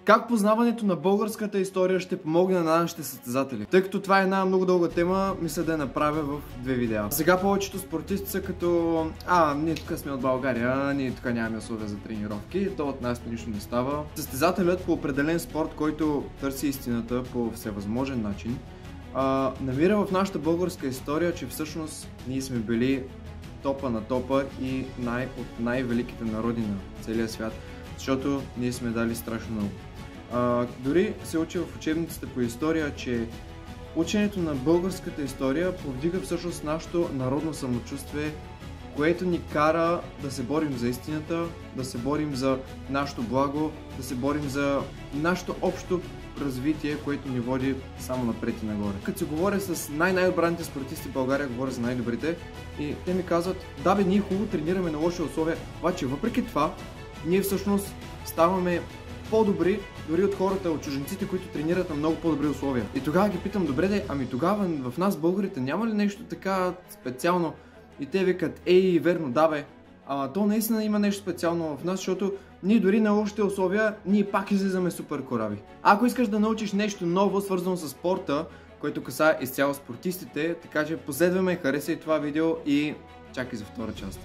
Как познаването на българската история ще помогне на нашите състезатели? Тъй като това е една много дълга тема, мисля да я направя в 2 видеа. Сега повечето спортисти са като ние тук сме от България, ние тук нямаме условия за тренировки, то от нас нищо не става. Състезателят по определен спорт, който търси истината по всевъзможен начин, намира в нашата българска история, че всъщност ние сме били топа на топа и от най-великите народи на целия свят, защото ние сме дали страшно много. Дори се учи в учебниците по история, че ученето на българската история повдига всъщност нашето народно самочувствие, което ни кара да се борим за истината, да се борим за нашето благо, да се борим за нашето общо развитие, което ни води само напред и нагоре. Като се говоря с най-отбраните спортисти в България, говоря за най-добрите, и те ми казват: да бе, ние хубаво тренираме на лоши условия, обаче въпреки това ние всъщност ставаме по-добри дори от хората, от чужденците, които тренират на много по-добри условия. И тогава ги питам: добре, ами тогава в нас българите няма ли нещо така специално? И те викат: верно, да бе, ама то наистина има нещо специално в нас, защото ние дори на лошите условия, ние пак излизаме супер кораби. Ако искаш да научиш нещо ново, свързано с спорта, което касае изцяло спортистите, така че последвай ме, харесай това видео и чакай за втора част.